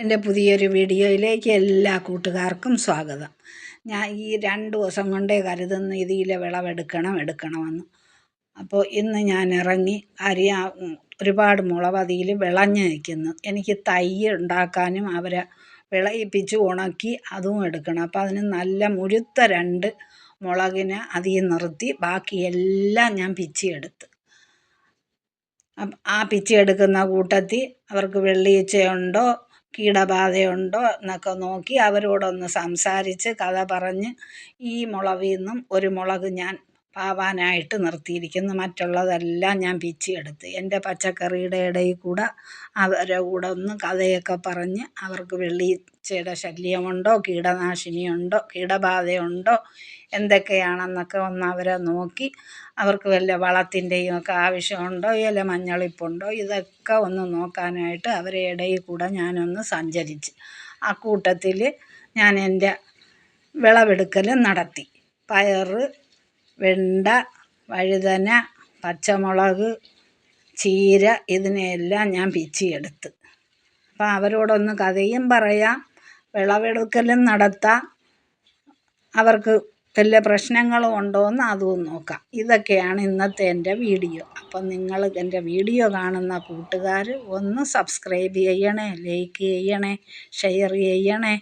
എൻ്റെ പുതിയൊരു വീഡിയോയിലേക്ക് എല്ലാ കൂട്ടുകാർക്കും സ്വാഗതം. ഞാൻ ഈ 2 ദിവസം കൊണ്ടേ കരുതുന്നു ഇതിലെ എടുക്കണമെന്ന്. അപ്പോൾ ഇന്ന് ഞാൻ ഇറങ്ങി. ഒരുപാട് മുളക് അതിൽ വിളഞ്ഞ് നിൽക്കുന്നു. എനിക്ക് തൈ ഉണ്ടാക്കാനും അവരെ വിളയിപ്പിച്ച് ഉണക്കി അതും എടുക്കണം. അപ്പോൾ അതിന് നല്ല മുഴുത്ത 2 മുളകിനെ അതിൽ നിർത്തി ബാക്കിയെല്ലാം ഞാൻ പിച്ചിയെടുത്ത്. ആ പിച്ചിയെടുക്കുന്ന കൂട്ടത്തിൽ അവർക്ക് വെള്ളീച്ചയുണ്ടോ കീടബാധയുണ്ടോ എന്നൊക്കെ നോക്കി അവരോടൊന്ന് സംസാരിച്ച് കഥ പറഞ്ഞ് ഈ മുളകിൽ നിന്നും ഒരു മുളക് ഞാൻ പാവാനായിട്ട് നിർത്തിയിരിക്കുന്നു. മറ്റുള്ളതെല്ലാം ഞാൻ പിച്ചിയെടുത്ത് എൻ്റെ പച്ചക്കറിയുടെ ഇടയിൽ കൂടെ അവരെ കൂടെ ഒന്ന് കഥയൊക്കെ പറഞ്ഞ് അവർക്ക് വെള്ളീച്ചയുടെ ശല്യമുണ്ടോ കീടനാശിനിയുണ്ടോ കീടബാധയുണ്ടോ എന്തൊക്കെയാണെന്നൊക്കെ ഒന്ന് അവരെ നോക്കി അവർക്ക് വല്ല വളത്തിൻ്റെയും ഒക്കെ ആവശ്യമുണ്ടോ ഇല മഞ്ഞളിപ്പുണ്ടോ ഇതൊക്കെ ഒന്ന് നോക്കാനായിട്ട് അവരെ ഇടയിൽ കൂടെ ഞാനൊന്ന് സഞ്ചരിച്ച് ആ കൂട്ടത്തിൽ ഞാൻ എൻ്റെ വിളവെടുക്കലും നടത്തി. പയർ, വെണ്ട, വഴുതന, പച്ചമുളക്, ചീര ഇതിനെയെല്ലാം ഞാൻ പിച്ചിയെടുത്ത്. അപ്പം അവരോടൊന്ന് കഥയും പറയാം, വിളവെടുക്കലും നടത്താം, അവർക്ക് വല്ല പ്രശ്നങ്ങളും ഉണ്ടോ എന്ന് അതും നോക്കാം. ഇതൊക്കെയാണ് ഇന്നത്തെ എൻ്റെ വീഡിയോ. അപ്പം നിങ്ങൾ എൻ്റെ വീഡിയോ കാണുന്ന കൂട്ടുകാർ ഒന്ന് സബ്സ്ക്രൈബ് ചെയ്യണേ, ലൈക്ക് ചെയ്യണേ, ഷെയർ ചെയ്യണേ.